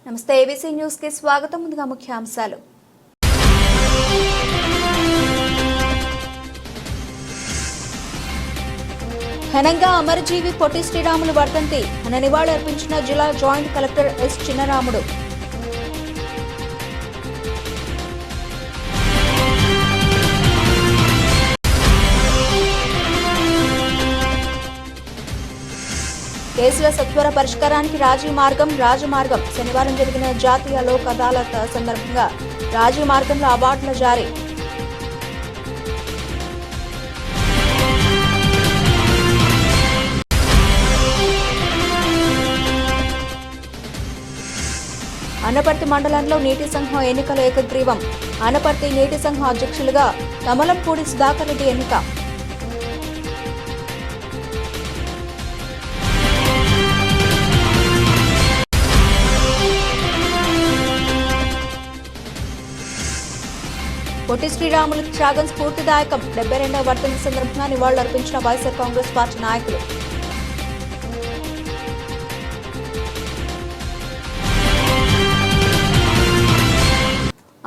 నమస్తే ABC news కి స్వాగతం. ముందుగా ముఖ్యాంశాలు. ఘనంగా అమరజీవి పొట్టి శ్రీరాములు వర్ధంతి అన్న నివాళులు అర్పించిన జిల్లా జాయింట్ కలెక్టర్ ఎస్ చిన్నరాముడు. కేసుల సత్వర పరిష్కారానికి రాజమార్గం శనివారం జరిగిన జాతీయ లోక్ అదాలత్ సందర్భంగా రాజమార్గంలో అవార్డుల జారీ. అనపర్తి మండలంలో నీటి సంఘం ఎన్నికల ఏకగ్రీవం. అనపర్తి నీటి సంఘం అధ్యక్షులుగా తమలంపూడి సుధాకర్ రెడ్డి ఎన్నిక. పొట్టి శ్రీరాములు త్యాగం స్ఫూర్తిదాయకం. 72వ వర్ధంతి సందర్భంగా నివాళులు అర్పించిన వైఎస్ఆర్ కాంగ్రెస్ పార్టీ నాయకులు.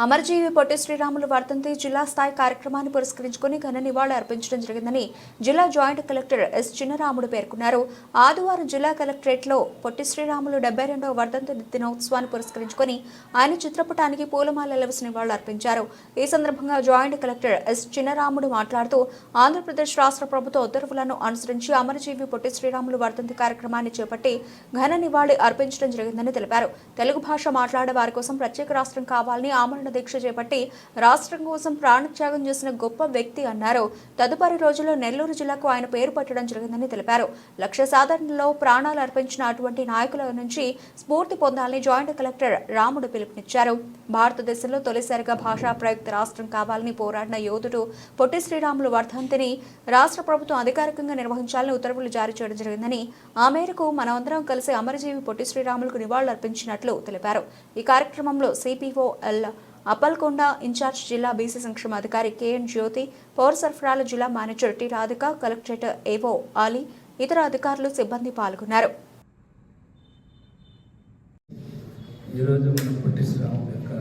అమరజీవి పొట్టి శ్రీరాములు వర్ధంతి జిల్లా స్థాయి కార్యక్రమాన్ని పురస్కరించుకుని ఘన నివాళులు అర్పించడం జరిగిందని జిల్లా జాయింట్ కలెక్టర్ ఎస్ చిన్నరాముడు పేర్కొన్నారు. ఆదివారం జిల్లా కలెక్టరేట్లో పొట్టి శ్రీరాములు 72వ వర్ధంతి దినోత్సవాన్ని పురస్కరించుకుని ఆయన చిత్రపటానికి పూలమాలలు వేసి నివాళులు అర్పించారు. ఈ సందర్భంగా జాయింట్ కలెక్టర్ ఎస్ చిన్నరాముడు మాట్లాడుతూ ఆంధ్రప్రదేశ్ రాష్ట్ర ప్రభుత్వ ఉత్తర్వులను అనుసరించి అమరజీవి పొట్టి శ్రీరాములు వర్ధంతి కార్యక్రమాన్ని చేపట్టి ఘన నివాళి అర్పించడం జరిగిందని తెలిపారు. తెలుగు భాష మాట్లాడే వారి కోసం ప్రత్యేక రాష్ట్రం కావాలని ఆమరణ దీక్ష చేపట్టి రాష్ట్రం కోసం ప్రాణత్యాగం చేసిన గొప్ప వ్యక్తి అన్నారు. తదుపరి రోజుల్లో నెల్లూరు జిల్లాకు ఆయన పేరు పెట్టడం జరిగిందని తెలిపారు. లక్ష్య సాధనలో ప్రాణాలు అర్పించిన అటువంటి నాయకుల నుంచి స్ఫూర్తి పొందాలని జాయింట్ కలెక్టర్ రాముడు పిలుపునిచ్చారు. భారతదేశంలో తొలిసారిగా భాషా ప్రయుక్త రాష్ట్రం కావాలని పోరాడిన యోధుడు పొట్టి శ్రీరాములు వర్ధంతిని రాష్ట్ర ప్రభుత్వం అధికారికంగా నిర్వహించాలని ఉత్తర్వులు జారీ చేయడం జరిగిందని ఆ మేరకు మనమందరం కలిసి అమరజీవి పొట్టి శ్రీరాములకు నివాళులు అర్పించినట్లు తెలిపారు. ఈ కార్యక్రమంలో సిపిఓ ఎల్ అప్పల్కొండ, ఇన్ఛార్జ్ జిల్లా బీసీ సంక్షేమ అధికారి కెఎన్ జ్యోతి, పౌర సరఫరాల జిల్లా మేనేజర్ టి రాధిక, కలెక్టరేట్ ఏవో ఆలీ, ఇతర అధికారులు, సిబ్బంది పాల్గొన్నారు. ఈరోజు మనం పొట్టి శ్రీరాములు యొక్క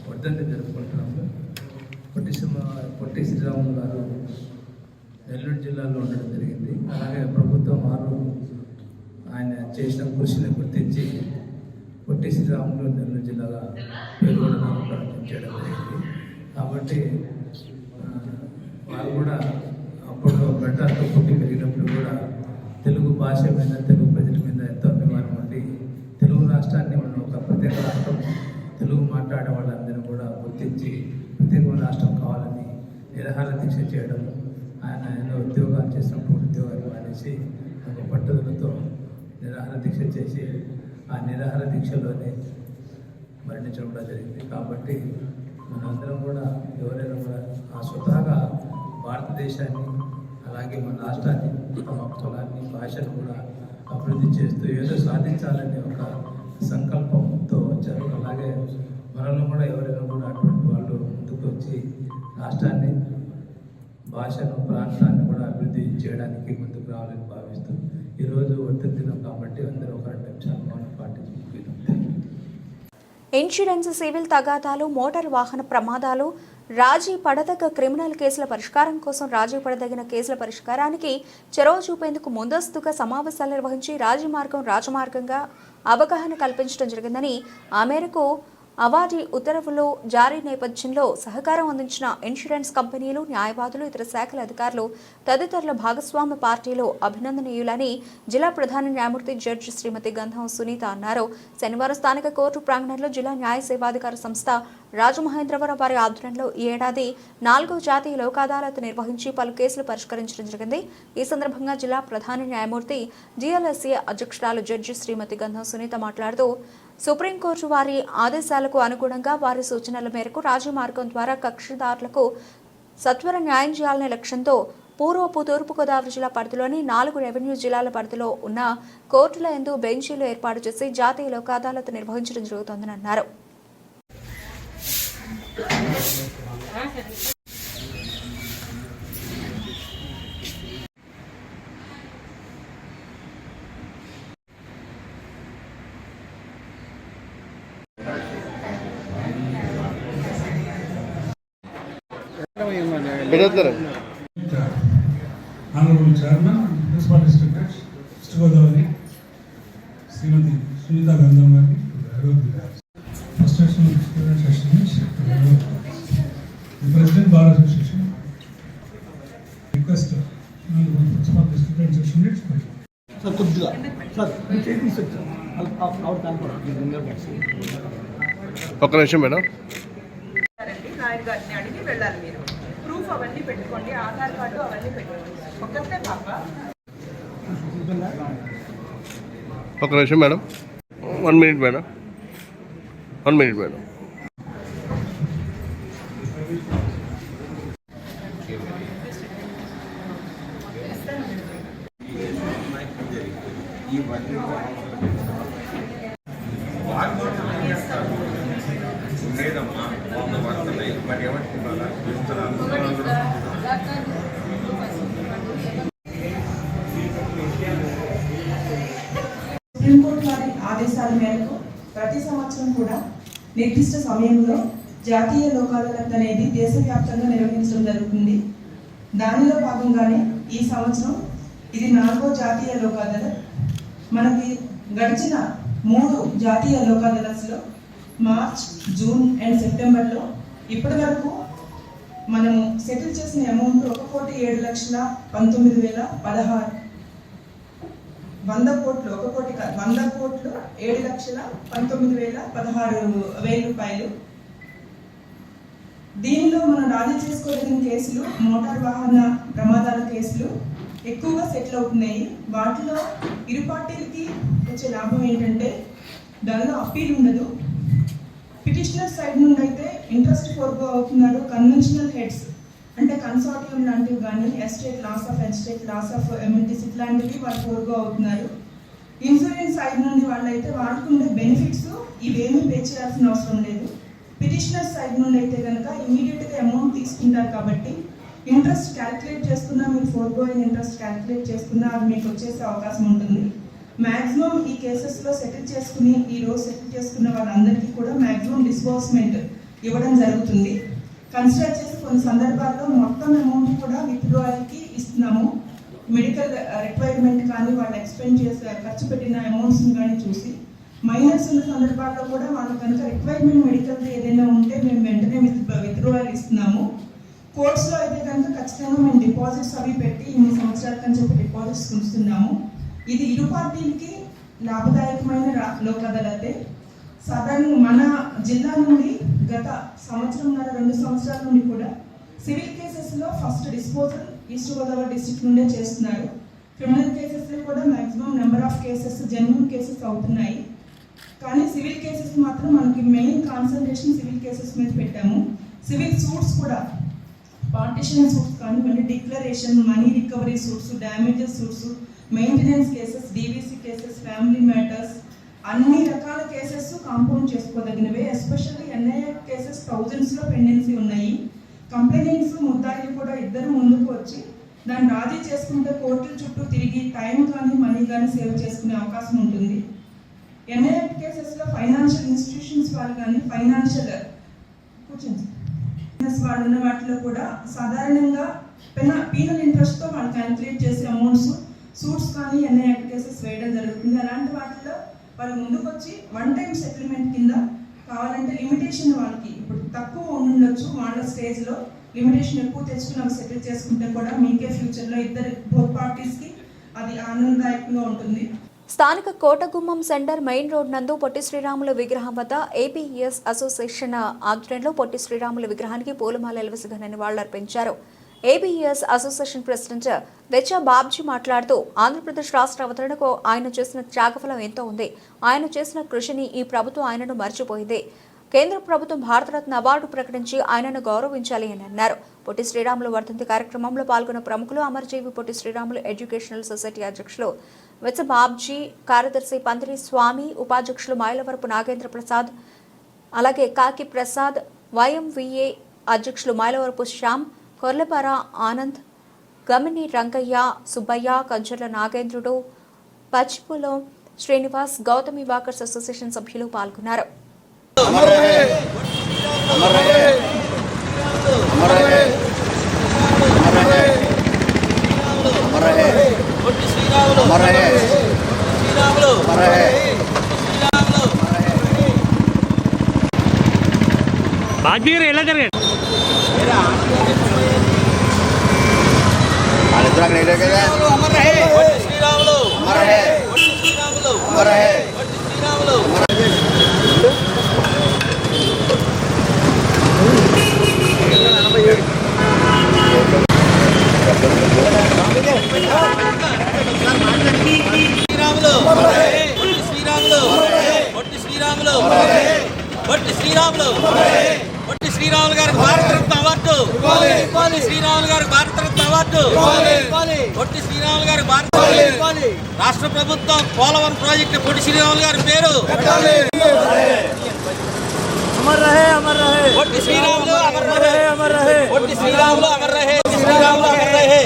వర్ధంతి జరుపుకుంటున్నాము. పొట్టి శ్రీరాములు గారు నెల్లూరు జిల్లాలో ఉండడం జరిగింది. అలాగే ప్రభుత్వం వారు ఆయన చేసిన కృషిని గుర్తించి పొట్టి శ్రీరాములు నెల్లూరు జిల్లాగా పేరు కూడా నామకరణం చేయడం జరిగింది. కాబట్టి వారు కూడా అప్పుడు గడ్డతో పుట్టి పెరిగినప్పుడు కూడా తెలుగు భాష మీద, తెలుగు ప్రజల మీద ఎంతో అభిమానం ఉండి తెలుగు రాష్ట్రాన్ని మనం ఒక ప్రత్యేక రాష్ట్రం, తెలుగు మాట్లాడే వాళ్ళందరూ కూడా గుర్తించి ప్రత్యేక రాష్ట్రం కావాలని నిరాహార దీక్ష చేయడం, ఆయన ఎన్నో ఉద్యోగాలు చేసినప్పుడు ఉద్యోగాలు మానేసి ఒక పట్టుదలతో నిరాహార దీక్ష చేసి ఆ నిరాహార దీక్షలోనే మరణించడం కూడా జరిగింది. కాబట్టి మనందరం కూడా ఎవరైనా కూడా ఆ స్వతహాగా భారతదేశాన్ని అలాగే మన రాష్ట్రాన్ని, తమ కులాన్ని, భాషను కూడా అభివృద్ధి చేస్తూ ఏదో సాధించాలనే ఒక సంకల్పంతో వచ్చారు. అలాగే మనలో కూడా ఎవరైనా కూడా అటువంటి వాళ్ళు ముందుకు వచ్చి రాష్ట్రాన్ని, భాషను, ప్రాంతాన్ని కూడా అభివృద్ధి చేయడానికి ముందుకు రావాలని భావిస్తూ ఈరోజు వర్ధంతినం కాబట్టి అందరూ ఒక 2 నిమిషాలు మౌనం పాటించుకుంటున్నాం. ఇన్సూరెన్స్, సివిల్ తగాదాలు, మోటారు వాహన ప్రమాదాలు, రాజీ పడదగ్గ క్రిమినల్ కేసుల పరిష్కారం కోసం రాజీ పడదగిన కేసుల పరిష్కారానికి చొరవ చూపేందుకు ముందస్తుగా సమావేశాలు నిర్వహించి రాజమార్గంగా అవగాహన కల్పించడం జరిగిందని ఆ మేరకు అవార్డు ఉత్తర్వులు జారీ నేపథ్యంలో సహకారం అందించిన ఇన్సూరెన్స్ కంపెనీలు, న్యాయవాదులు, ఇతర శాఖల అధికారులు తదితరుల భాగస్వామ్య పార్టీలు అభినందనీయులని జిల్లా ప్రధాన న్యాయమూర్తి జడ్జి శ్రీమతి గంధం సునీత అన్నారు. శనివారం స్థానిక కోర్టు ప్రాంగణంలో జిల్లా న్యాయ సేవాధికార సంస్థ రాజమహేంద్రవరం వారి ఆధ్వర్యంలో ఈ ఏడాది 4వ జాతీయ లోక్ అదాలత్ నిర్వహించి పలు కేసులు పరిష్కరించడం జరిగింది. ఈ సందర్భంగా జిల్లా ప్రధాన న్యాయమూర్తి జిఎల్ఎస్సీ అధ్యక్షురాలు జడ్జి శ్రీమతి గంధం సునీత మాట్లాడుతూ సుప్రీంకోర్టు వారి ఆదేశాలకు అనుగుణంగా వారి సూచనల మేరకు రాజీ మార్గం ద్వారా కక్షిదారులకు సత్వర న్యాయం చేయాలనే లక్ష్యంతో పూర్వపు తూర్పుగోదావరి జిల్లా పరిధిలోని 4 రెవెన్యూ జిల్లాల పరిధిలో ఉన్న కోర్టుల యందు బెంచీలు ఏర్పాటు చేసి జాతీయ లోక్ అదాలత్ నిర్వహించడం జరుగుతోందని అన్నారు. Honorable Chairman, Principal District Head, East Godavari, Srimati Sunita Gandham Gari, Frustration of Student Session, the President Bar Association, request Honorable Principal District Head Session Head. Sir, కొద్దిగా సార్ మీరు చేయి తీసేది సార్ అవుట్ ఒక్క నిమిషం మేడం. నాయక్ గారిని అడిగి వెళ్ళాలి. మీరు ప్రూఫ్ అవన్నీ పెట్టుకోండి, ఆధార్ కార్డు అవన్నీ పెట్టుకోండి. ఒక్కతే పాప. ఒక్క నిమిషం madam. 1 minute madam. 1 minute madam. Supreme court వారి ఆదేశాల మేరకు ప్రతి సంవత్సరం కూడా నిర్దిష్ట సమయంలో జాతీయ లోక్ అదాలత్ అనేది దేశవ్యాప్తంగా నిర్వహించడం జరుగుతుంది. దానిలో భాగంగానే ఈ సంవత్సరం ఇది 4వ జాతీయ లోక్ అదాలత్. మనకి గడిచిన 3 జాతీయ లోక్ అదాలత్స్లో మార్చ్, జూన్ అండ్ సెప్టెంబర్లో ఇప్పటి వరకు మనము సెటిల్ చేసిన అమౌంట్ 1,07,19,016 100 కోట్లు 1 కోటి కాదు 100 కోట్లు 7,19,016 రూపాయలు. దీనిలో మనం రాజీ చేసుకోదగిన కేసులు మోటార్ వాహన ప్రమాదాల కేసులు ఎక్కువగా సెటిల్ అవుతున్నాయి. వాటిలో ఇరు పార్టీలకి వచ్చే లాభం ఏంటంటే దానిలో అప్పీల్ ఉండదు. పిటిషనర్ సైడ్ నుండి అయితే ఇంట్రెస్ట్ ఫోర్గో అవుతున్నారు. కన్వెన్షనల్ హెడ్స్ అంటే కన్సార్టియం లాంటివి కానీ estate loss of estate loss of amenities ఇట్లాంటివి వాళ్ళు ఫోర్గో అవుతున్నారు. ఇన్సూరెన్స్ సైడ్ నుండి వాళ్ళైతే వాళ్ళకు ఉండే బెనిఫిట్స్ ఇవేమీ పే చేయాల్సిన అవసరం లేదు. పిటిషనర్ సైడ్ నుండి అయితే కనుక ఇమీడియట్గా అమౌంట్ తీసుకుంటారు కాబట్టి ఇంట్రెస్ట్ క్యాలిక్యులేట్ చేసుకున్నా మీరు ఫోర్గోయింగ్ ఇంట్రెస్ట్ క్యాలిక్యులేట్ చేసుకున్నా అది మీకు వచ్చేసే అవకాశం ఉంటుంది. మ్యాక్సిమం ఈ కేసెస్లో సెటిల్ చేసుకుని ఈరోజు సెటిల్ చేసుకున్న వాళ్ళందరికీ కూడా మ్యాక్సిమం డిస్బర్స్మెంట్ ఇవ్వడం జరుగుతుంది. కన్సిడర్ చేసి కొన్ని సందర్భాల్లో మొత్తం అమౌంట్ కూడా విత్డ్రాయల్కి ఇస్తున్నాము. మెడికల్ రిక్వైర్మెంట్ కానీ వాళ్ళు ఎక్స్పెండ్ చేసే ఖర్చు పెట్టిన అమౌంట్స్ని కానీ చూసి మైనర్స్ ఉన్న సందర్భాల్లో కూడా వాళ్ళకి కనుక రిక్వైర్మెంట్ మెడికల్ ఏదైనా ఉంటే మేము వెంటనే విత్డ్రాయల్ ఇస్తున్నాము. కోర్ట్స్లో అయితే కనుక ఖచ్చితంగా మేము డిపాజిట్స్ అవి పెట్టి ఇన్ని సంవత్సరాలకు అని చెప్పి డిపాజిట్స్ ఉంచుతున్నాము. ఇది ఇరు పార్టీలకి లాభదాయకమైన లోక్ అదాలతే. సాధారణంగా మన జిల్లా నుండి గత 1.5-2 సంవత్సరాల నుండి కూడా సివిల్ కేసెస్లో first disposal east Godavari district నుండే చేస్తున్నారు. క్రిమినల్ కేసెస్లో కూడా maximum number of cases genuine cases అవుతున్నాయి. కానీ సివిల్ కేసెస్ మాత్రం మనకి మెయిన్ కాన్సన్ట్రేషన్ సివిల్ కేసెస్ మీద పెట్టాము. సివిల్ సూట్స్ కూడా పార్టిషన్ సూట్స్ కానివ్వండి, declaration, money recovery suits, damages suits, maintenance cases, DVC cases, family matters అన్ని రకాల కేసెస్ కాంపౌండ్ చేసుకోదగినవే. ఎస్పెషల్లీ ఎన్ఐఏ కేసెస్ థౌజండ్స్లో పెండెన్సీ ఉన్నాయి. కంప్లైంట్స్ ముద్దాయిలు కూడా ఇద్దరు ముందుకు వచ్చి దాన్ని రాజీ చేసుకుంటే కోర్టుల చుట్టూ తిరిగి టైం కానీ మనీ కానీ సేవ్ చేసుకునే అవకాశం ఉంటుంది. ఎన్ఐఏ కేసెస్లో ఫైనాన్షియల్ ఇన్స్టిట్యూషన్స్ వాళ్ళు కానీ ఫైనాన్షియల్ వాళ్ళు ఉన్న వాటిలో కూడా సాధారణంగా పీనల్ ఇంట్రెస్ట్తో వాళ్ళు క్యాలిక్యులేట్ చేసే అమౌంట్స్ సూట్స్ కానీ ఎన్ఐఏ కేసెస్ వేయడం జరుగుతుంది. అలాంటి వాటిలో వాళ్ళు ముందుకు వచ్చి 1 టైం సెటిల్మెంట్ కింద కావాలంటే లిమిటేషన్ వాళ్ళకి ఇప్పుడు తక్కువ ఉండొచ్చు, వాళ్ళ స్టేజ్లో లిమిటేషన్ ఎక్కువ తెచ్చుకుని అవి సెటిల్ చేసుకుంటే కూడా మీకే ఫ్యూచర్లో బోత్ పార్టీస్కి అది ఆనందదాయకంగా ఉంటుంది. స్థానిక కోటగుమ్మం సెంటర్ మెయిన్ రోడ్ నందు పొట్టి శ్రీరాములు విగ్రహం వద్ద ఏపీఎస్ అసోసియేషన్ ఆధ్వర్యంలో పొట్టి శ్రీరాములు విగ్రహానికి పూలమాలలు వేసి ఘన నివాళులర్పించారు. ఏబీఎస్ అసోసియేషన్ ప్రెసిడెంట్ వెచ్చ బాబ్జీ మాట్లాడుతూ ఆంధ్రప్రదేశ్ రాష్ట్ర అవతరణకు ఆయన చేసిన త్యాగఫలం ఎంతో ఉంది. ఆయన చేసిన కృషిని ఈ ప్రభుత్వం ఆయనను మర్చిపోయింది. కేంద్ర ప్రభుత్వం భారతరత్న అవార్డు ప్రకటించి ఆయనను గౌరవించాలి అని అన్నారు. పొట్టి శ్రీరాములు వర్ధంతి కార్యక్రమంలో పాల్గొన్న ప్రముఖులు అమరజీవి పొట్టి శ్రీరాములు ఎడ్యుకేషనల్ సొసైటీ అధ్యక్షులు వెచ్చ బాబ్జీ, కార్యదర్శి పందిరి స్వామి, ఉపాధ్యక్షులు మైలవరపు నాగేంద్ర ప్రసాద్, అలాగే కాకి ప్రసాద్, వైఎంవిఏ అధ్యక్షులు మైలవరపు శ్యామ్, కొర్లపార ఆనంద్, గమిని రంగయ్య, సుబ్బయ్య, కంచర్ల నాగేంద్రుడు, పచ్చిపులో శ్రీనివాస్, గౌతమి వాకర్స్ అసోసియేషన్ సభ్యులు పాల్గొన్నారు. బాధ్యత ఎలా జరిగాడు పొట్టి శ్రీరాములు గారికి భారతరత్న అవార్డు, పొట్టి శ్రీరాములు గారికి భారతరత్న అవార్డు, పొట్టి శ్రీరాములు గారికి భారత రాష్ట్ర ప్రభుత్వం పోలవరం ప్రాజెక్టు పొట్టి శ్రీరాములు గారి పేరు పొట్టి శ్రీరాములు అమర్ రహే, పొట్టి శ్రీరాములు అమర్ రహే, శ్రీరాములు అమర్ రహే.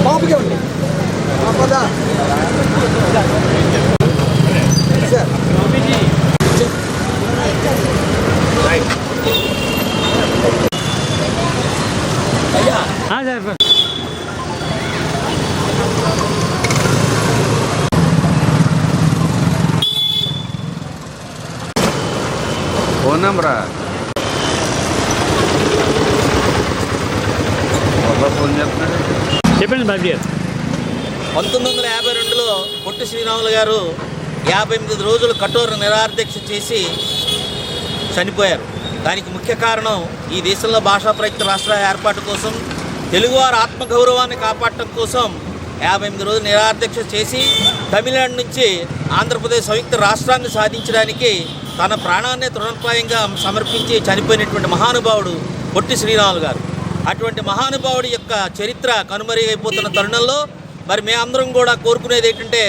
బాబుకే ఉంది సార్ ఫోన్ నెంబరా ఫోన్ చెప్తాను చెప్పండి బాధ్యత. 1952లో పొట్టి శ్రీరాములు గారు 58 రోజులు కఠోర నిరాహారదీక్ష చేసి చనిపోయారు. దానికి ముఖ్య కారణం ఈ దేశంలో భాషా ప్రయుక్త రాష్ట్ర ఏర్పాటు కోసం, తెలుగువారి ఆత్మగౌరవాన్ని కాపాడటం కోసం 58 రోజులు నిరాహారదీక్ష చేసి తమిళనాడు నుంచి ఆంధ్రప్రదేశ్ సంయుక్త రాష్ట్రాన్ని సాధించడానికి తన ప్రాణాన్ని తృణప్రాయంగా సమర్పించి చనిపోయినటువంటి మహానుభావుడు పొట్టి శ్రీరాములు గారు. అటువంటి మహానుభావుడి యొక్క చరిత్ర కనుమరుగైపోతున్న తరుణంలో మరి మేమందరం కూడా కోరుకునేది ఏంటంటే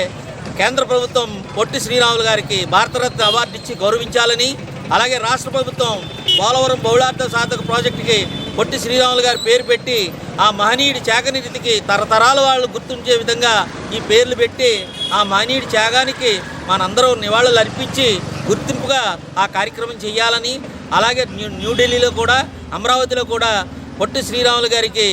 కేంద్ర ప్రభుత్వం పొట్టి శ్రీరాములు గారికి భారతరత్న అవార్డు ఇచ్చి గౌరవించాలని, అలాగే రాష్ట్ర ప్రభుత్వం పోలవరం బహుళార్థ సాధక ప్రాజెక్టుకి పొట్టి శ్రీరాములు గారి పేరు పెట్టి ఆ మహనీయుడి త్యాగనిధికి తరతరాల వాళ్ళు గుర్తుంచే విధంగా ఈ పేర్లు పెట్టి ఆ మహనీయుడి త్యాగానికి మనందరం నివాళులు అర్పించి గుర్తింపుగా ఆ కార్యక్రమం చేయాలని, అలాగే న్యూఢిల్లీలో కూడా అమరావతిలో కూడా పొట్టి శ్రీరాములు గారికి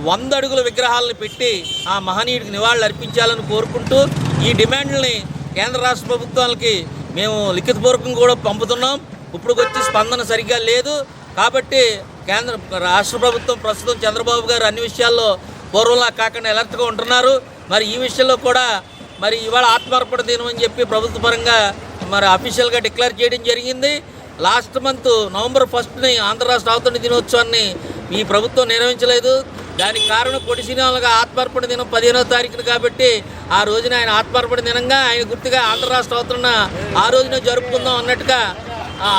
100 అడుగుల విగ్రహాలను పెట్టి ఆ మహనీయుడికి నివాళులు అర్పించాలని కోరుకుంటూ ఈ డిమాండ్లని కేంద్ర రాష్ట్ర ప్రభుత్వాలకి మేము లిఖితపూర్వకంగా కూడా పంపుతున్నాం. ఇప్పుడు వచ్చి స్పందన సరిగ్గా లేదు కాబట్టి రాష్ట్ర ప్రభుత్వం ప్రస్తుతం చంద్రబాబు గారు అన్ని విషయాల్లో పూర్వంలా కాకుండా అలర్ట్గా ఉంటున్నారు. మరి ఈ విషయంలో కూడా మరి ఇవాళ ఆత్మార్పణ దినం అని చెప్పి ప్రభుత్వ పరంగా మరి అఫీషియల్గా డిక్లేర్ చేయడం జరిగింది. లాస్ట్ మంత్ నవంబర్ 1ని ఆంధ్ర రాష్ట్ర అవతరణ దినోత్సవాన్ని ఈ ప్రభుత్వం నిర్వహించలేదు. దానికి కారణం పొట్టి శ్రీరాములుగా ఆత్మార్పణ దినం 15వ తారీఖున కాబట్టి ఆ రోజున ఆయన ఆత్మార్పణ దినంగా ఆయన గుర్తుగా ఆంధ్ర రాష్ట్ర అవతరణ ఆ రోజున జరుపుకుందాం అన్నట్టుగా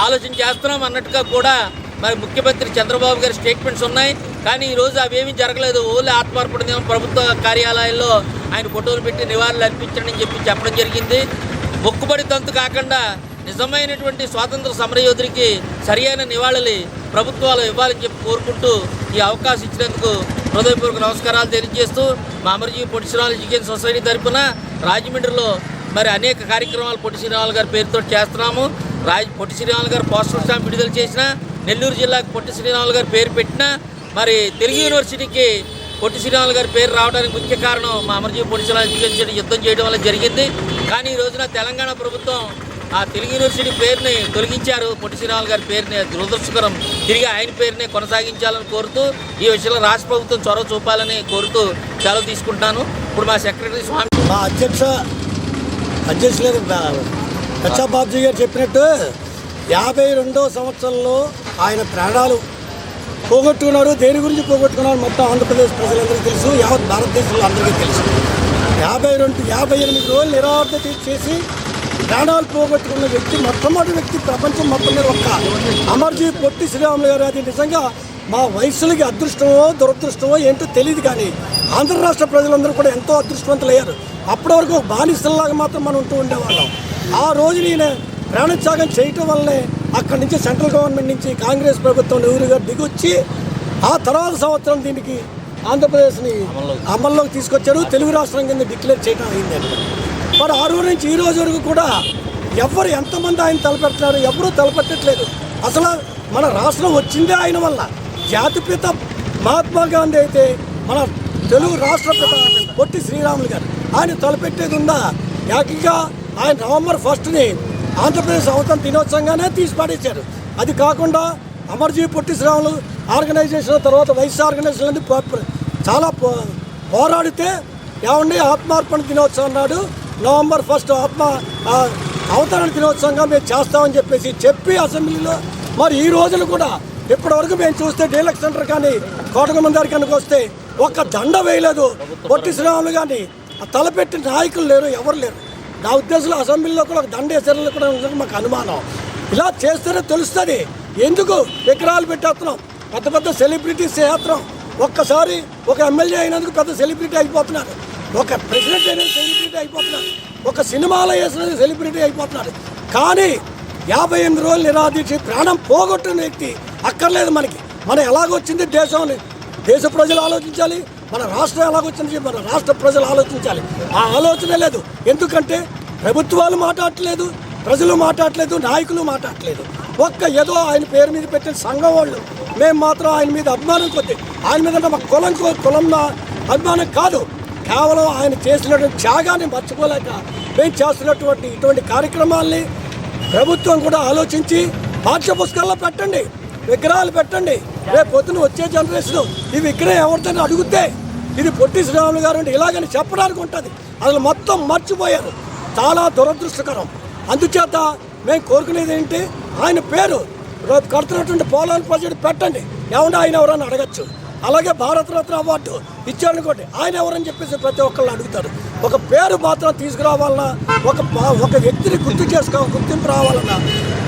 ఆలోచన చేస్తున్నాం అన్నట్టుగా కూడా మరి ముఖ్యమంత్రి చంద్రబాబు గారి స్టేట్మెంట్స్ ఉన్నాయి. కానీ ఈరోజు అవేమీ జరగలేదు. ఓన్లీ ఆత్మార్పణ దినం ప్రభుత్వ కార్యాలయాల్లో ఆయన ఫోటోలు పెట్టి నివాళులు అర్పించండి అని చెప్పడం జరిగింది. మొక్కుబడి తంతు కాకుండా నిజమైనటువంటి స్వాతంత్ర సమరయోధుడికి సరియైన నివాళులు ప్రభుత్వాలు ఇవ్వాలని చెప్పి కోరుకుంటూ ఈ అవకాశం ఇచ్చినందుకు హృదయపూర్వక నమస్కారాలు తెలియజేస్తూ మా అమరజీవి పొట్టి శ్రీరాములు ఎడ్యుకేషన్ సొసైటీ తరఫున రాజమండ్రిలో మరి అనేక కార్యక్రమాలు పొట్టి శ్రీరాములు గారి పేరుతో చేస్తున్నాము. పొట్టి శ్రీరాములు గారు పోస్టల్ స్టాంప్ విడుదల చేసిన, నెల్లూరు జిల్లాకు పొట్టి శ్రీరాములు గారి పేరు పెట్టిన, మరి తెలుగు యూనివర్సిటీకి పొట్టి శ్రీరాములు గారి పేరు రావడానికి ముఖ్య కారణం మా అమరజీవి పొట్టి శ్రీరాములు ఎడ్యుకేషన్ యుద్ధం చేయడం వల్ల జరిగింది. కానీ ఈ రోజున తెలంగాణ ప్రభుత్వం ఆ తెలుగు యూనివర్సిటీ పేరుని తొలగించారు. పొట్టి శ్రీరాములు గారి పేరుని దురదృష్టకరం, తిరిగి ఆయన పేరుని కొనసాగించాలని కోరుతూ ఈ విషయంలో రాష్ట్ర ప్రభుత్వం చొరవ చూపాలని కోరుతూ సెలవు తీసుకుంటాను. ఇప్పుడు మా సెక్రటరీ స్వామి మా అధ్యక్షులు కచ్చాబాబ్జీ గారు చెప్పినట్టు 52వ సంవత్సరంలో ఆయన ప్రాణాలు పోగొట్టుకున్నారు. దేని గురించి పోగొట్టుకున్నారు మొత్తం ఆంధ్రప్రదేశ్ ప్రజలందరికీ తెలుసు, యావత్ భారతదేశంలో అందరికీ తెలుసు. 58 రోజులు నిరాహార చేసి ప్రాణాలు పోగొట్టుకున్న వ్యక్తి, మొట్టమొదటి వ్యక్తి ప్రపంచం మొత్తం మీద ఒక్క అమర్జీ పొట్టి శ్రీరాములు గారు. అది నిజంగా మా వయసులకి అదృష్టమో దురదృష్టమో ఏంటో తెలియదు, కానీ ఆంధ్ర రాష్ట్ర ప్రజలందరూ కూడా ఎంతో అదృష్టవంతులయ్యారు. అప్పటి వరకు ఒక బానిసల్లాగా మాత్రం మనం ఉంటూ ఉండేవాళ్ళం. ఆ రోజు నేను ప్రాణత్యాగం చేయటం వల్లనే అక్కడి నుంచి సెంట్రల్ గవర్నమెంట్ నుంచి కాంగ్రెస్ ప్రభుత్వం నెహ్రూ గారు దిగొచ్చి ఆ తర్వాత సంవత్సరం దీనికి ఆంధ్రప్రదేశ్ని అమల్లోకి తీసుకొచ్చారు. తెలుగు రాష్ట్రం కింద డిక్లేర్ చేయడం అయిందండి. మరి ఆ రోజు నుంచి ఈ రోజు వరకు కూడా ఎవరు ఎంతమంది ఆయన తలపెడుతున్నారు? ఎవరూ తలపెట్టట్లేదు. అసలు మన రాష్ట్రం వచ్చిందే ఆయన వల్ల. జాతిపిత మహాత్మా గాంధీ అయితే మన తెలుగు రాష్ట్రపిత పొట్టి శ్రీరాములు గారు ఆయన తలపెట్టేది ఉందా? ఏకంగా ఆయన నవంబర్ 1ని ఆంధ్రప్రదేశ్ అవతరణ దినోత్సవంగానే తీసి పడేశారు. అది కాకుండా అమర్జీ పొట్టి శ్రీరాములు ఆర్గనైజేషన్ తర్వాత వైఎస్ ఆర్గనైజేషన్ అనేది చాలా పోరాడితే ఏమండి ఆత్మార్పణ దినోత్సవం నాడు నవంబర్ 1 అవతరణ దినోత్సవంగా మేము చేస్తామని చెప్పి అసెంబ్లీలో మరి ఈ రోజులు కూడా ఇప్పటివరకు మేము చూస్తే డీలక్స్ సెంటర్ కానీ కోటగుమ్మదారి కనుక వస్తే ఒక్క దండ వేయలేదు. పొట్టి శ్రీరాములు కానీ తలపెట్టిన నాయకులు లేరు, ఎవరు లేరు. నా ఉద్దేశంలో అసెంబ్లీలో కూడా ఒక దండ వేసేళ్ళు కూడా ఉందని మాకు అనుమానం. ఇలా చేస్తేనే తెలుస్తుంది ఎందుకు విగ్రహాలు పెట్టేస్తున్నాం, పెద్ద పెద్ద సెలబ్రిటీస్ చేస్తున్నాం. ఒక్కసారి ఒక ఎమ్మెల్యే అయినందుకు పెద్ద సెలబ్రిటీ అయిపోతున్నారు, ఒక ప్రెసిడెంట్ అయిన సెలబ్రిటీ అయిపోతున్నారు, ఒక సినిమాలో వేసిన సెలబ్రిటీ అయిపోతున్నారు. కానీ 58 రోజులు నిరాదీక్షి ప్రాణం పోగొట్టిన వ్యక్తి అక్కర్లేదు మనకి. మనం ఎలాగొచ్చింది దేశ ప్రజలు ఆలోచించాలి, మన రాష్ట్రం ఎలాగొచ్చింది మన రాష్ట్ర ప్రజలు ఆలోచించాలి. ఆ ఆలోచన లేదు. ఎందుకంటే ప్రభుత్వాలు మాట్లాడట్లేదు, ప్రజలు మాట్లాడట్లేదు, నాయకులు మాట్లాడట్లేదు. ఏదో ఆయన పేరు మీద పెట్టిన సంఘం వాళ్ళు మేము మాత్రం ఆయన మీద అభిమానం కొద్ది, ఆయన మీద మా కులం అభిమానం కాదు, కేవలం ఆయన చేసినటువంటి త్యాగాన్ని మర్చిపోలేక మేము చేస్తున్నటువంటి ఇటువంటి కార్యక్రమాల్ని ప్రభుత్వం కూడా ఆలోచించి పాఠ్య పుస్తకాల్లో పెట్టండి, విగ్రహాలు పెట్టండి. రేపు పొద్దున వచ్చే జనరేషన్ ఈ విగ్రహం ఎవరిదని అడిగితే ఇది పొట్టి శ్రీరాములు గారు అంటే ఇలాగని చెప్పడానికి ఉంటుంది. అసలు మొత్తం మర్చిపోయారు, చాలా దురదృష్టకరం. అందుచేత మేము కోరుకునేది ఏంటి, ఆయన పేరు రేపు కడుతున్నటువంటి పోలాల ప్రాజెక్టు పెట్టండి, ఏమన్నా ఆయన ఎవరని అడగచ్చు. అలాగే భారతరత్న అవార్డు ఇచ్చారనుకోండి, ఆయన ఎవరని చెప్పేసి ప్రతి ఒక్కళ్ళు అడుగుతారు. ఒక పేరు మాత్రం తీసుకురావాలన్నా, ఒక వ్యక్తిని గుర్తింపు రావాలన్నా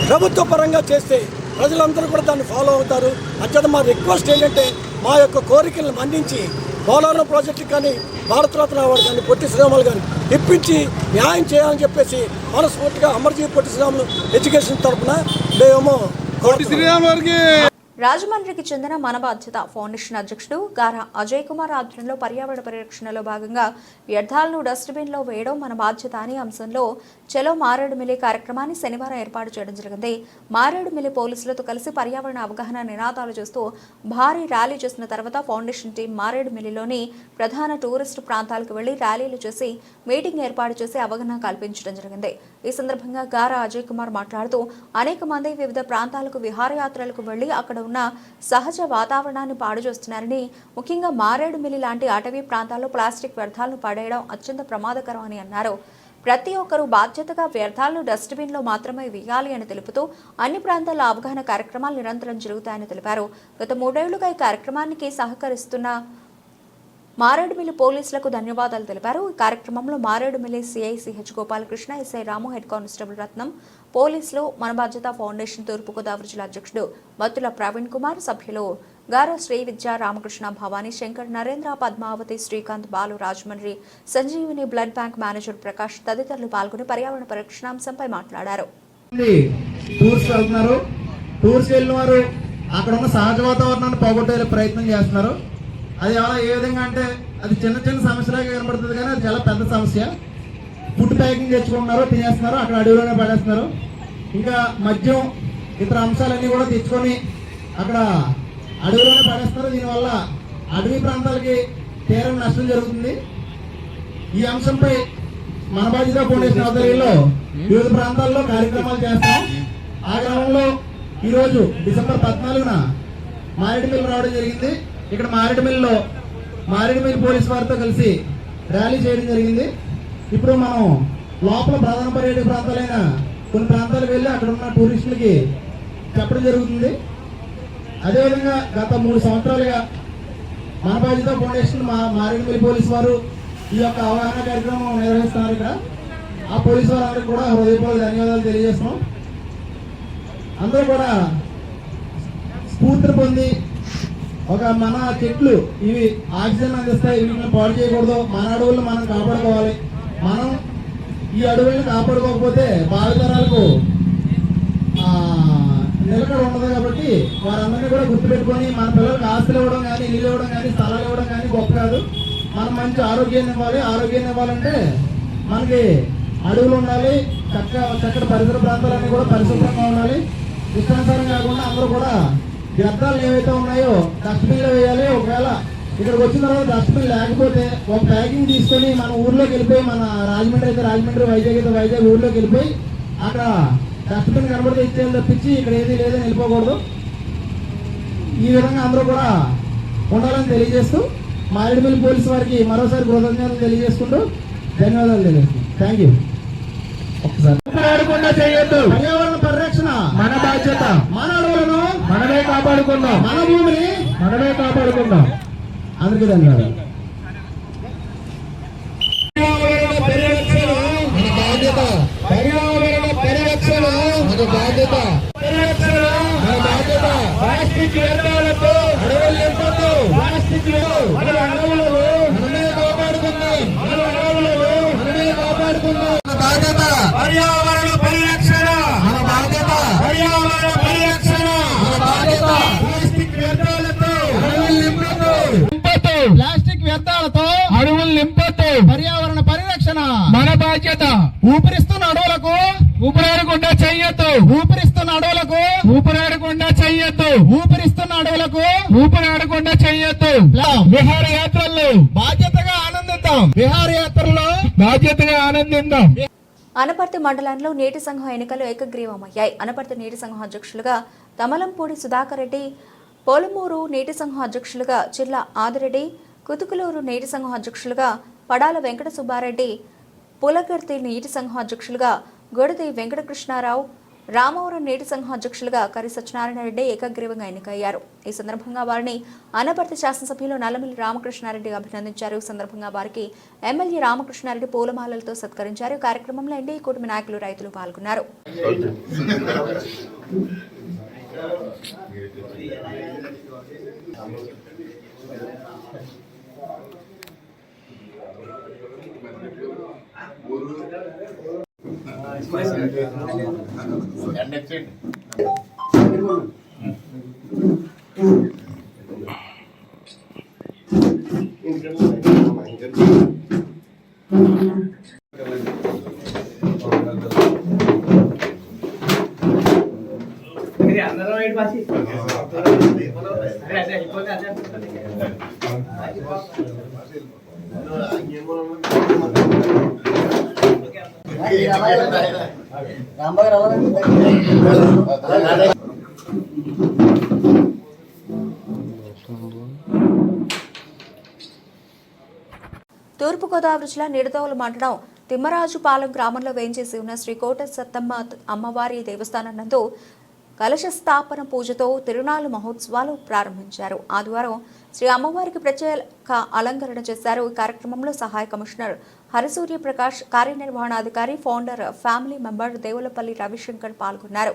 ప్రభుత్వ పరంగా చేస్తే ప్రజలందరూ కూడా దాన్ని ఫాలో అవుతారు. అంచేత మా రిక్వెస్ట్ ఏంటంటే మా యొక్క కోరికలను మన్నించి పోలవరం ప్రాజెక్టుకి కానీ భారతరత్న అవార్డు కానీ పొట్టి శ్రీరాములు గారు ఇప్పించి న్యాయం చేయాలని చెప్పేసి మనస్ఫూర్తిగా అమర్జీ పొట్టి శ్రీరాములు ఎడ్యుకేషన్ తరఫున మేమేమో పొట్టి శ్రీరాములు గారికి. రాజమండ్రికి చెందిన మన బాధ్యత ఫౌండేషన్ అధ్యక్షుడు గారా అజయ్ కుమార్ ఆధ్వర్యంలో పర్యావరణ పరిరక్షణలో భాగంగా వ్యర్థాలను డస్ట్బిన్లో వేయడం మన బాధ్యత అనే అంశంలో చలో మారేడుమిల్లి కార్యక్రమాన్ని శనివారం ఏర్పాటు చేయడం జరిగింది. మారేడుమిల్లి పోలీసులతో కలిసి పర్యావరణ అవగాహన నినాదాలు చేస్తూ భారీ ర్యాలీ చేసిన తర్వాత ఫౌండేషన్ టీం మారేడుమిల్లిలోని ప్రధాన టూరిస్టు ప్రాంతాలకు వెళ్లి ర్యాలీలు చేసి మీటింగ్ ఏర్పాటు చేసి అవగాహన కల్పించడం జరిగింది. ఈ సందర్భంగా గారా అజయ్ కుమార్ మాట్లాడుతూ అనేక మంది వివిధ ప్రాంతాలకు విహారయాత్రలకు వెళ్లి అక్కడ ఉన్న సహజ వాతావరణాన్ని పాడు చేస్తున్నారని, ముఖ్యంగా మారేడుమిల్లి లాంటి అటవీ ప్రాంతాల్లో ప్లాస్టిక్ వ్యర్థాలను పడేయడం అత్యంత ప్రమాదకరం అని అన్నారు. ప్రతి ఒక్కరూ బాధ్యతగా వ్యర్థాలను డస్ట్బిన్లో మాత్రమే వేయాలి అని తెలుపుతూ అన్ని ప్రాంతాల్లో అవగాహన కార్యక్రమాలు నిరంతరం జరుగుతాయని తెలిపారు. గత 3 ఏళ్లుగా ఈ కార్యక్రమానికి సహకరిస్తున్న మారేడుమిల్లి పోలీసులకు ధన్యవాదాలు తెలిపారు. ఈ కార్యక్రమంలో Maredumilli CI CH Gopalakrishna, SI Ramu, head constable Ratnam, పోలీసులు, మన బాధ్యత ఫౌండేషన్ తూర్పుగోదావరి జిల్లా అధ్యక్షుడు మత్తుల ప్రవీణ్ కుమార్, సభ్యులు గారా Sri Vidya, Ramakrishna, Bhavani, Shankar, Narendra, Padmavati, Srikanth, Balu, Rajahmundry, Sanjeevini blood bank manager Prakash తదితరులు పాల్గొని పర్యావరణ పరిరక్షణాంశంపై మాట్లాడారు. టూర్స్ వెళ్ళిన వారు అక్కడ ఉన్న సహజ వాతావరణాన్ని పోగొట్టే ప్రయత్నం చేస్తున్నారు. అది ఏ విధంగా అంటే అది చిన్న చిన్న సమస్యలాగా కనబడుతుంది, కానీ అది చాలా పెద్ద సమస్య. ఫుడ్ ప్యాకింగ్ తెచ్చుకుంటున్నారు, తినేస్తున్నారు, అక్కడ అడవిలోనే పడేస్తున్నారు. ఇంకా మద్యం ఇతర అంశాలన్నీ కూడా తెచ్చుకొని అక్కడ అడవిలోనే పడేస్తున్నారు. దీనివల్ల అడవి ప్రాంతాలకి తీవ్ర నష్టం జరుగుతుంది. ఈ అంశంపై మన బాధ్యత ఫౌండేషన్ ఆధ్వర్యంలో వివిధ ప్రాంతాల్లో కార్యక్రమాలు చేస్తాం. ఆ క్రమంలో ఈరోజు డిసెంబర్ 14న మారేడుమిల్లి రావడం జరిగింది. ఇక్కడ మారేడుమిల్లి పోలీసు వారితో కలిసి ర్యాలీ చేయడం జరిగింది. ఇప్పుడు మనం లోపల ప్రధాన పర్యాటక ప్రాంతాలైన కొన్ని ప్రాంతాలకు వెళ్ళి అక్కడ ఉన్న టూరిస్టులకి చెప్పడం జరుగుతుంది. అదేవిధంగా గత 3 సంవత్సరాలుగా మన బాధ్యత ఫౌండేషన్ మారేడుమిల్లి పోలీసు వారు ఈ యొక్క అవగాహన కార్యక్రమం నిర్వహిస్తున్నారు. ఇక్కడ ఆ పోలీసు వారందరికీ కూడా హృదయపూర్వక ధన్యవాదాలు తెలియజేస్తున్నాం. అందరూ కూడా స్ఫూర్తిని పొంది మన చెట్లు ఇవి ఆక్సిజన్ అందిస్తాయి, వీటిని పాడు చేయకూడదు, మన అడవులను మనం కాపాడుకోవాలి. మనం ఈ అడవులను కాపాడుకోకపోతే భావితరాలకు నిలకడ ఉండదు. కాబట్టి వారందరినీ కూడా గుర్తుపెట్టుకొని మన పిల్లలకు ఆస్తులు ఇవ్వడం కానీ, ఇల్లు ఇవ్వడం కానీ, స్థలాలు ఇవ్వడం కానీ గొప్ప కాదు. మనం మంచి ఆరోగ్యాన్ని ఇవ్వాలి. ఆరోగ్యాన్ని ఇవ్వాలంటే మనకి అడవులు ఉండాలి, చక్కటి పరిసర ప్రాంతాలన్నీ కూడా పరిశుభ్రంగా ఉండాలి. ఇష్టానుసారం కాకుండా అందరూ కూడా వ్యర్థాలు ఏవైతే ఉన్నాయో డస్ట్బిన్లో వేయాలి. ఒకవేళ ఇక్కడికి వచ్చిన తర్వాత డస్ట్బిన్ లేకపోతే ఒక ప్యాకింగ్ తీసుకొని మన ఊర్లోకి వెళ్ళిపోయి, మన రాజమండ్రి అయితే రాజమండ్రి, వైజాగ్ అయితే వైజాగ్ ఊర్లోకి వెళ్ళిపోయి అక్కడ డస్ట్బిన్ కనబడితే ఇచ్చేయాలి తప్పించి ఇక్కడ ఏది లేదని వెళ్ళిపోకూడదు. ఈ విధంగా అందరూ కూడా ఉండాలని తెలియజేస్తూ మారేడుమిల్లి పోలీసు వారికి మరోసారి కృతజ్ఞతలు తెలియజేసుకుంటూ ధన్యవాదాలు తెలియజేస్తున్నాం. Thank you. చేయొద్దు. పర్యావరణ పరిరక్షణ మన బాధ్యత. మన అడవులను మనమే కాపాడుకుందాం. మన భూమిని మనమే కాపాడుకుందాం. అందరికీ ధన్యవాదాలు. మన బాధ్యత. పర్యావరణ పరిరక్షణ మన బాధ్యత. మన బాధ్యత. ప్లాస్టిక్ వ్యర్థాలతో అడవులు నింపొద్దు. ప్లాస్టిక్ మన అడవులను మనమే కాపాడుకుందాం. మన అడవులను మనమే కాపాడుకుందాం. బాధ్యత. పర్యావరణ పరిరక్షణ మన బాధ్యత. పర్యావరణ పరిరక్షణ మన బాధ్యత. ప్లాస్టిక్ వ్యర్థాలతో అడవులు నింపొద్దు. ప్లాస్టిక్ వ్యర్థాలతో అడవులు నింపొద్దు. పర్యావరణ పరిరక్షణ మన బాధ్యత. ఊపిరిస్తున్న అడవులకు ఊపిరాడకుండా చెయ్యొద్దు. ఊపిరిస్తున్న అడవులకు ఊపిరాడకుండా చెయ్యొద్దు. ఊపిరిస్తున్న అడవులకు ఊపిరాడకుండా చెయ్యొద్దు. విహారయాత్రల్లో బాధ్యతగా ఆనందిద్దాం. విహారయాత్రల్లో బాధ్యతగా ఆనందిద్దాం. అనపర్తి మండలంలో నీటి సంఘం ఎన్నికలు ఏకగ్రీవమయ్యాయి. అనపర్తి నీటి సంఘం అధ్యక్షులుగా తమలంపూడి సుధాకర్ రెడ్డి, పోలమూరు నీటి సంఘం అధ్యక్షులుగా చిర్ల ఆదిరెడ్డి, కుతుకులూరు నీటి సంఘం అధ్యక్షులుగా పడాల వెంకట సుబ్బారెడ్డి, పులగర్తి నీటి సంఘం అధ్యక్షులుగా గొడది వెంకటకృష్ణారావు, రామవరం నీటి సంఘం అధ్యక్షులుగా కరి సత్యనారాయణ రెడ్డి ఏకగ్రీవంగా ఎన్నికయ్యారు. ఈ సందర్భంగా వారిని అనపర్తి శాసనసభ్యులు నల్లమిల్లి రామకృష్ణారెడ్డి అభినందించారు. ఈ సందర్భంగా వారికి ఎమ్మెల్యే రామకృష్ణారెడ్డి పూలమాలలతో సత్కరించారు. కార్యక్రమంలో ఎన్డీఏ కూటమి నాయకులు, రైతులు పాల్గొన్నారు. తూర్పుగోదావరి జిల్లా నిడదవోలు మండలం తిమ్మరాజుపాలెం గ్రామంలో వేంచేసి ఉన్న శ్రీ కోట సత్తమ్మ అమ్మవారి దేవస్థానం నందు కలశ స్థాపన పూజతో తిరునాళ్ల మహోత్సవాలు ప్రారంభించారు. ఆదివారం శ్రీ అమ్మవారికి ప్రత్యేక అలంకరణ చేశారు. ఈ కార్యక్రమంలో సహాయ కమిషనర్ హరిసూర్య ప్రకాష్, కార్యనిర్వహణాధికారి, founder, family member Devulapalli Ravishankar పాల్గొన్నారు.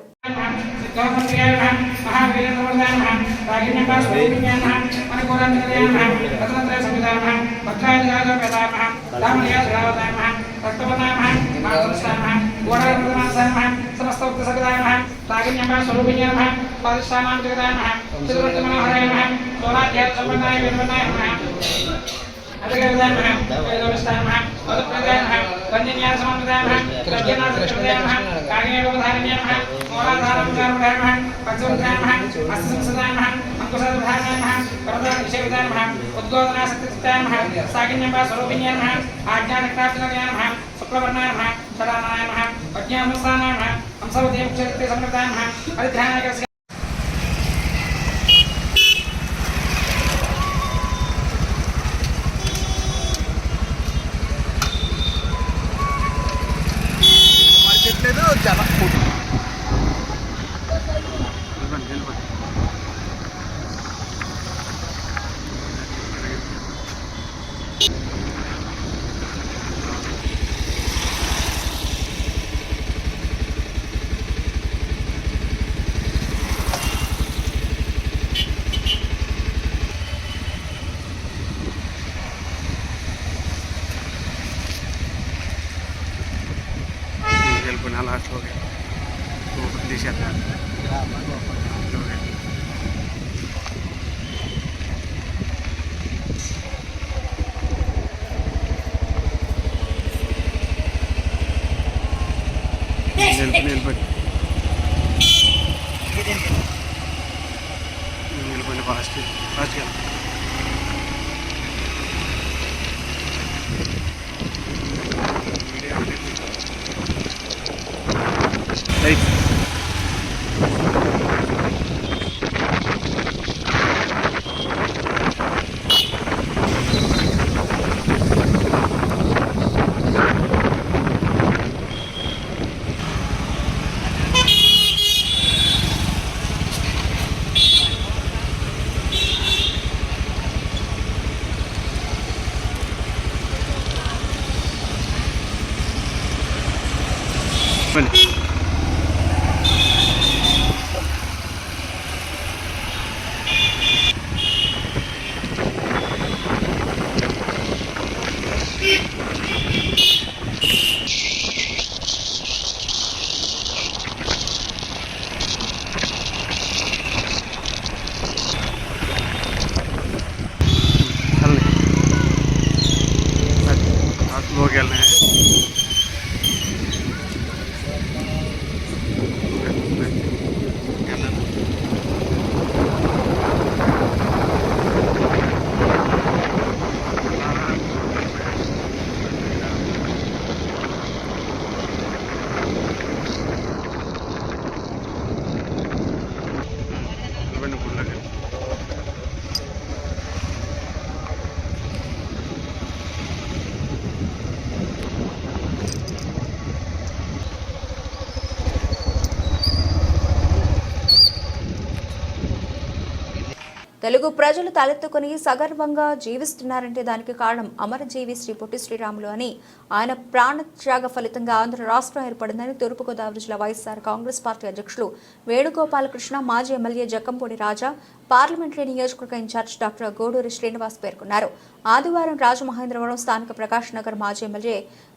लोग खेल रहे हैं। తెలుగు ప్రజలు తలెత్తుకుని సగర్వంగా జీవిస్తున్నారంటే దానికి కారణం అమరజీవి శ్రీ పొట్టి శ్రీరాములు అని ఆయన ప్రాణత్యాగ ఫలితంగా ఆంధ్ర రాష్ట్రం ఏర్పడిందని తూర్పుగోదావరి జిల్లా వైఎస్ఆర్ కాంగ్రెస్ పార్టీ అధ్యక్షులు వేణుగోపాలకృష్ణ, మాజీ ఎమ్మెల్యే జక్కంపూడి రాజా, పార్లమెంటరీ నియోజకవర్గ ఇన్ఛార్జ్ డాక్టర్ గూడూరి శ్రీనివాస్ పేర్కొన్నారు. ఆదివారం రాజమహేంద్రవరం స్థానిక ప్రకాష్ నగర్ మాజీ ఎమ్మెల్యే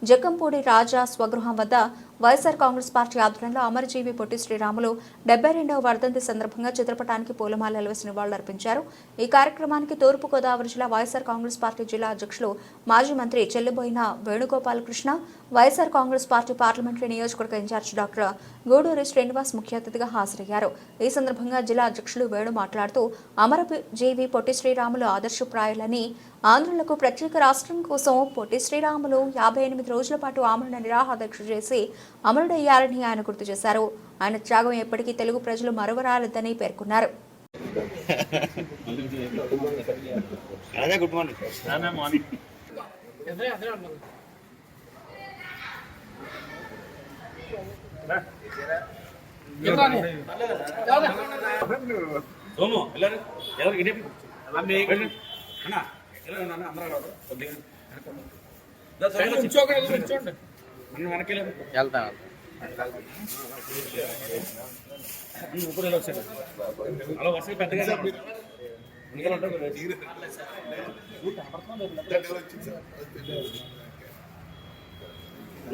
జక్కంపూడి రాజా స్వగృహం వద్ద వైఎస్ఆర్ కాంగ్రెస్ పార్టీ ఆధ్వర్యంలో అమరజీవి పొట్టి శ్రీరాములు 72వ వర్ధంతి సందర్భంగా చిత్రపటానికి పూలమాలలు వేసి నివాళులర్పించారు. ఈ కార్యక్రమానికి తూర్పుగోదావరి జిల్లా వైఎస్ఆర్ కాంగ్రెస్ పార్టీ జిల్లా అధ్యక్షులు మాజీ మంత్రి చెల్లిబోయిన వేణుగోపాలకృష్ణ, వైఎస్ఆర్ కాంగ్రెస్ పార్టీ పార్లమెంటరీ నియోజకవర్గ ఇన్ఛార్జ్ డాక్టర్ గూడూరి శ్రీనివాస్ ముఖ్య అతిథిగా హాజరయ్యారు. ఈ సందర్భంగా జిల్లా అధ్యక్షులు వేణు మాట్లాడుతూ అమరజీవి పొట్టి శ్రీరాములు ఆదర్శప్రాయులని, ఆంధ్రులకు ప్రత్యేక రాష్ట్రం కోసం పొట్టి శ్రీరాములు 58 రోజుల పాటు ఆమరణ నిరాహారదీక్ష చేసి అమరుడయ్యారని ఆయన గుర్తు చేశారు. ఆయన త్యాగం ఎప్పటికీ తెలుగు ప్రజలు మరువరాలేదని పేర్కొన్నారు.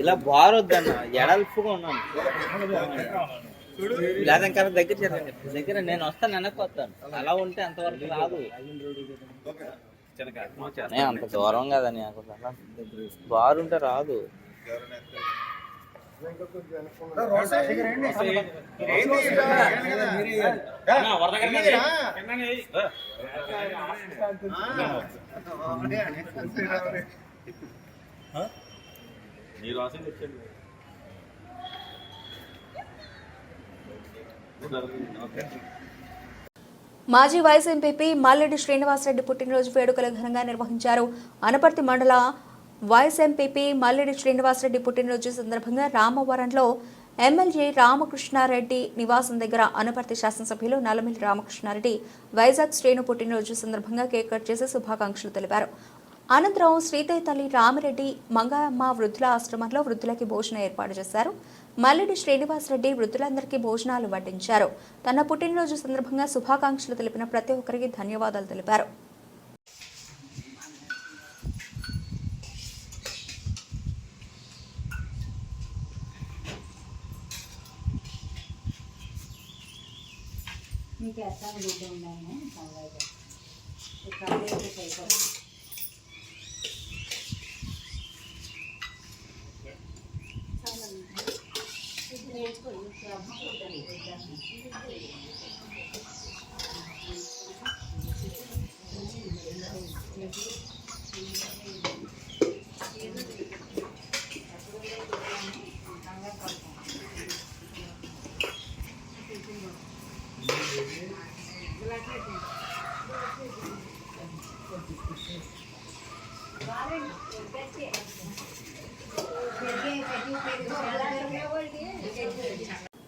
ఇలా బారొద్దన్న ఎడల్పుగా ఉన్నాను లేదా ఇంకా దగ్గర నేను వస్తాను, వెనక్కి వస్తాను. అలా ఉంటే అంతవరకు రాదు. అంత దూరం కదా నాకు, బారుంటే రాదు. మాజీ వైస్ ఎంపీపీ మల్లెడ్డి శ్రీనివాసరెడ్డి పుట్టినరోజు వేడుకలు ఘనంగా నిర్వహించారు. అనపర్తి మండల వైస్ ఎంపీపీ మల్లెడ్డి శ్రీనివాసరెడ్డి పుట్టినరోజు సందర్భంగా రామవరంలో ఎమ్మెల్యే రామకృష్ణారెడ్డి నివాసం దగ్గర అనపర్తి శాసనసభ్యులు నల్లమిల్లి రామకృష్ణారెడ్డి వైజాగ్ శ్రేణు పుట్టినరోజు సందర్భంగా కేక్ కట్ చేసి శుభాకాంక్షలు తెలిపారు. అనంతరం శ్రీతయ్య తల్లి రామిరెడ్డి మంగాయమ్మ వృద్ధుల ఆశ్రమంలో వృద్ధులకి భోజనం ఏర్పాటు చేశారు. మల్లెడ్డి శ్రీనివాసరెడ్డి వృద్ధులందరికీ భోజనాలు వడ్డించారు. తన పుట్టినరోజు సందర్భంగా శుభాకాంక్షలు తెలిపిన ప్రతి ఒక్కరికి ధన్యవాదాలు తెలిపారు.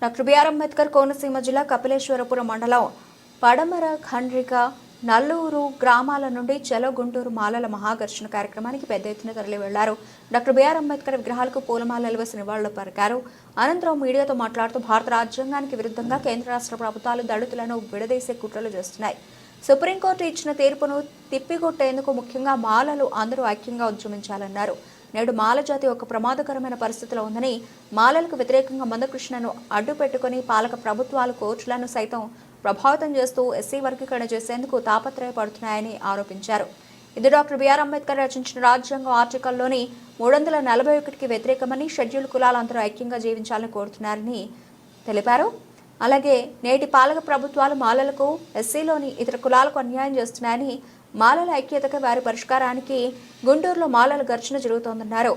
డాక్టర్ బిఆర్ అంబేద్కర్ కోనసీమ జిల్లా కపిలేశ్వరపురం మండలం పడమర ఖండ్రిక నల్లూరు గ్రామాల నుండి చలో గుంటూరు మాలల మహాఘర్షణ కార్యక్రమానికి పెద్ద ఎత్తున తరలి వెళ్లారు. డాక్టర్ బిఆర్ అంబేద్కర్ విగ్రహాలకు పూలమాలలు వేసి నివాళులు పలికారు. అనంతరం మీడియాతో మాట్లాడుతూ భారత రాజ్యాంగానికి విరుద్ధంగా కేంద్ర రాష్ట్ర ప్రభుత్వాలు దళితులను విడదీసే కుట్రలు చేస్తున్నాయి. సుప్రీంకోర్టు ఇచ్చిన తీర్పును తిప్పికొట్టేందుకు ముఖ్యంగా మాలలు అందరూ ఐక్యంగా ఉద్యమించాలన్నారు. నేడు మాల జాతి ఒక ప్రమాదకరమైన పరిస్థితిలో ఉందని, మాలలకు వ్యతిరేకంగా మందకృష్ణను అడ్డు పెట్టుకుని పాలక ప్రభుత్వాలు కోర్టులను సైతం ప్రభావితం చేస్తూ ఎస్సీ వర్గీకరణ చేసేందుకు తాపత్రయపడుతున్నాయని ఆరోపించారు. ఇది డాక్టర్ బిఆర్ అంబేద్కర్ రచించిన రాజ్యాంగం ఆర్టికల్లోని 341కి వ్యతిరేకమని, షెడ్యూల్ కులాలందరూ ఐక్యంగా జీవించాలని కోరుతున్నారని తెలిపారు. అలాగే నేటి పాలక ప్రభుత్వాలు మాలలకు, ఎస్సీలోని ఇతర కులాలకు అన్యాయం చేస్తున్నాయని, మాలల ఐక్యతగా వారి పరిష్కారానికి గుంటూరులో మాలల ఘర్షణ జరుగుతోందన్నారు.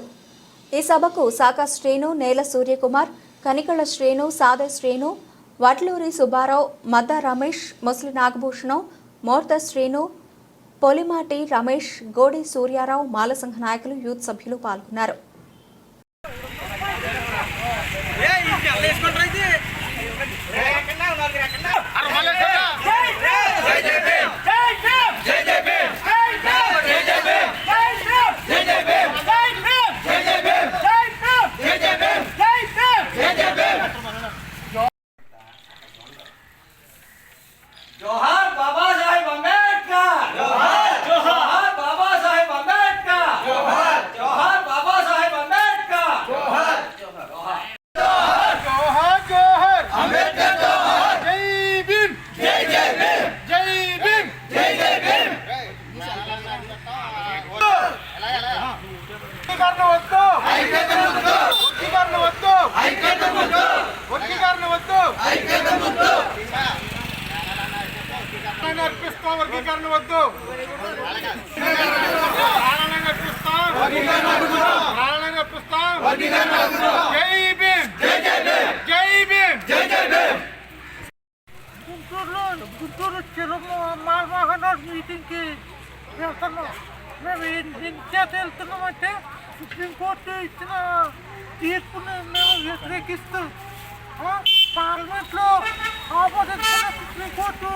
ఈ సభకు సాకా శ్రీను, నేల సూర్యకుమార్, కనికళ శ్రీను, సాదే శ్రీను, వట్లూరి సుబ్బారావు, మద్ద రమేష్, ముసలి నాగభూషణం, మోర్త శ్రీను, పొలిమాటి రమేష్, గోడి సూర్యారావు, మాల సంఘ నాయకులు, యూత్ సభ్యులు పాల్గొన్నారు. గుంటూరు చెరువు మహానాడు మీటింగ్కి వెళ్తున్నాం. మేము ఎందుచేత వెళ్తున్నామంటే సుప్రీంకోర్టు ఇచ్చిన తీర్పుని మేము వ్యతిరేకిస్తూ పార్లమెంట్లో ఆమోదించిన సుప్రీంకోర్టు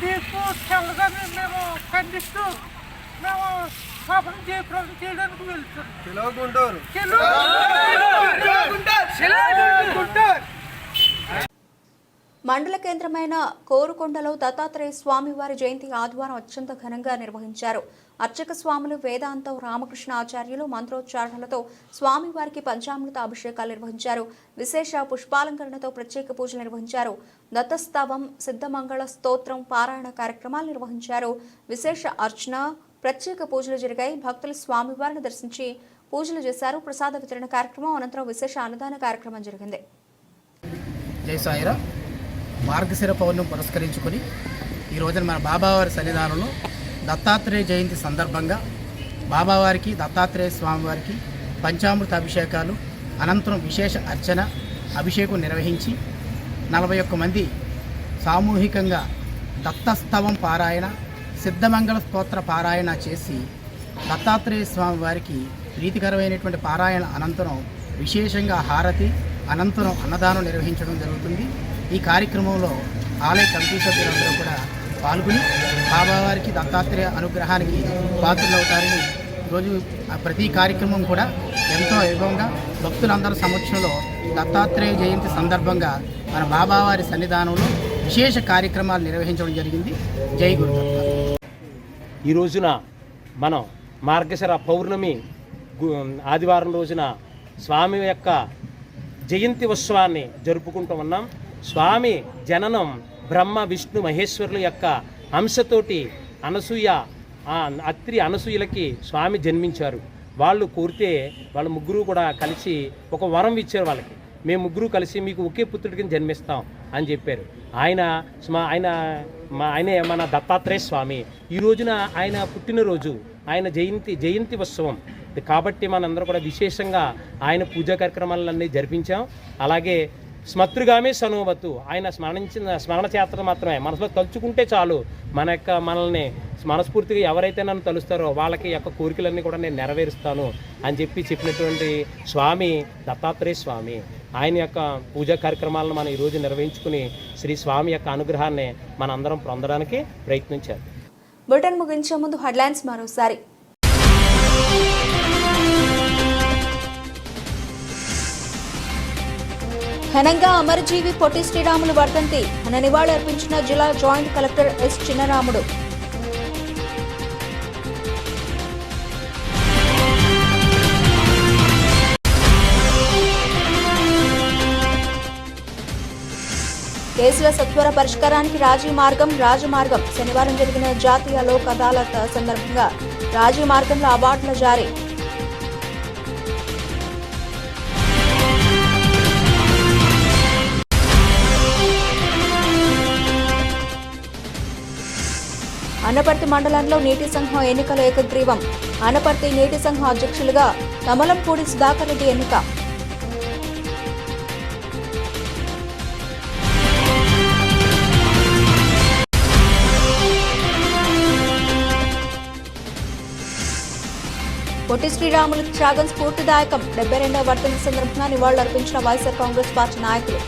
తీర్పు చెల్లదని మేము ఖండిస్తూ మేము సభను జయప్రదం చేయడానికి వెళ్తున్నాం. గుంటూరు మండల కేంద్రమైన కోరుకొండలో దత్తాత్రేయ స్వామివారి జయంతి ఆదివారం అత్యంత ఘనంగా నిర్వహించారు. అర్చక స్వాములు, వేదాంతం రామకృష్ణ ఆచార్యులు మంత్రోచ్చారణలతో స్వామివారికి పంచామృత అభిషేకాలు నిర్వహించారు. విశేష పుష్పాలంకరణతో ప్రత్యేక పూజలు నిర్వహించారు. దత్తస్తవం, సిద్ధమంగళ స్తోత్రం, పారాయణ కార్యక్రమాలు నిర్వహించారు. విశేష అర్చన, ప్రత్యేక పూజలు జరిగాయి. భక్తులు స్వామివారిని దర్శించి పూజలు చేశారు. ప్రసాద వితరణ కార్యక్రమం అనంతరం విశేష అన్నదాన కార్యక్రమం జరిగింది. జై సాయిరా. మార్గశిర పౌర్ణమి పురస్కరించుకొని ఈ రోజున మన బాబావారి సన్నిధానంలో దత్తాత్రేయ జయంతి సందర్భంగా బాబావారికి, దత్తాత్రేయ స్వామివారికి పంచామృత అభిషేకాలు, అనంతరం విశేష అర్చన, అభిషేకం నిర్వహించి 41 మంది సామూహికంగా దత్తస్తవం పారాయణ, సిద్ధమంగళ స్తోత్ర పారాయణ చేసి దత్తాత్రేయ స్వామివారికి ప్రీతికరమైనటువంటి పారాయణ అనంతరం విశేషంగా హారతి, అనంతరం అన్నదానం నిర్వహించడం జరుగుతుంది. ఈ కార్యక్రమంలో ఆలయ కమిటీ సభ్యులందరూ కూడా పాల్గొని బాబావారికి, దత్తాత్రేయ అనుగ్రహానికి పాత్రలవుతారని ఈరోజు ప్రతి కార్యక్రమం కూడా ఎంతో వైభవంగా భక్తులందరి సమక్షంలో దత్తాత్రేయ జయంతి సందర్భంగా మన బాబావారి సన్నిధానంలో విశేష కార్యక్రమాలు నిర్వహించడం జరిగింది. జై గురుదత్త. ఈ రోజున మనం మార్గశిర పౌర్ణమి ఆదివారం రోజున స్వామి యొక్క జయంతి ఉత్సవాన్ని జరుపుకుంటూ ఉన్నాం. స్వామి జననం బ్రహ్మ, విష్ణు, మహేశ్వరుల యొక్క అంశతోటి అత్రి అనసూయలకి స్వామి జన్మించారు. వాళ్ళు కోరితే వాళ్ళ ముగ్గురు కూడా కలిసి ఒక వరం ఇచ్చారు వాళ్ళకి. మేము ముగ్గురు కలిసి మీకు ఒకే పుత్రుడికి జన్మిస్తాం అని చెప్పారు. ఆయనే మన దత్తాత్రేయ స్వామి. ఈ రోజున ఆయన పుట్టినరోజు, ఆయన జయంతి ఉత్సవం కాబట్టి మనందరూ కూడా విశేషంగా ఆయన పూజా కార్యక్రమాలన్నీ జరిపించాం. అలాగే స్మతృగామే సనోవతు, ఆయన స్మరణ చేత మాత్రమే మనసులో తలుచుకుంటే చాలు మనల్ని మనస్ఫూర్తిగా ఎవరైతే నన్ను తలుస్తారో వాళ్ళకి యొక్క కోరికలన్నీ కూడా నేను నెరవేరుస్తాను అని చెప్పినటువంటి స్వామి దత్తాత్రేయ స్వామి. ఆయన యొక్క పూజా కార్యక్రమాలను మనం ఈరోజు నిర్వహించుకుని శ్రీ స్వామి యొక్క అనుగ్రహాన్ని మనందరం పొందడానికి ప్రయత్నించారు. బులెటిన్ ముగించే ముందు హెడ్లైన్స్ మరోసారి. ఘనంగా అమరజీవి పొట్టి శ్రీరాములు వర్ధంతి ఘన నివాళి అర్పించిన జిల్లా జాయింట్ కలెక్టర్ ఎస్ చిన్నరాముడు. కేసుల సత్వర పరిష్కారానికి రాజమార్గం శనివారం జరిగిన జాతీయ లోక్ అదాలత్ సందర్భంగా రాజీ మార్గంలో అవార్డుల జారీ. అనపర్తి మండలంలో నీటి సంఘం ఎన్నికల ఏకగ్రీవం. అనపర్తి నీటి సంఘం అధ్యక్షులుగా తమలంపూడి సుధాకర్ రెడ్డి ఎన్నిక. పొట్టి శ్రీరాములు త్యాగం స్ఫూర్తిదాయకం. 72వ వర్ధంతి సందర్భంగా నివాళులర్పించిన వైఎస్ఆర్ కాంగ్రెస్ పార్టీ నాయకులు.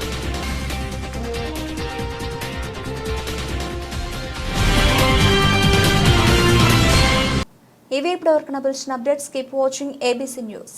ఇవి ఇప్పటివరకు నబిల్చిన updates. Keep watching ABC news.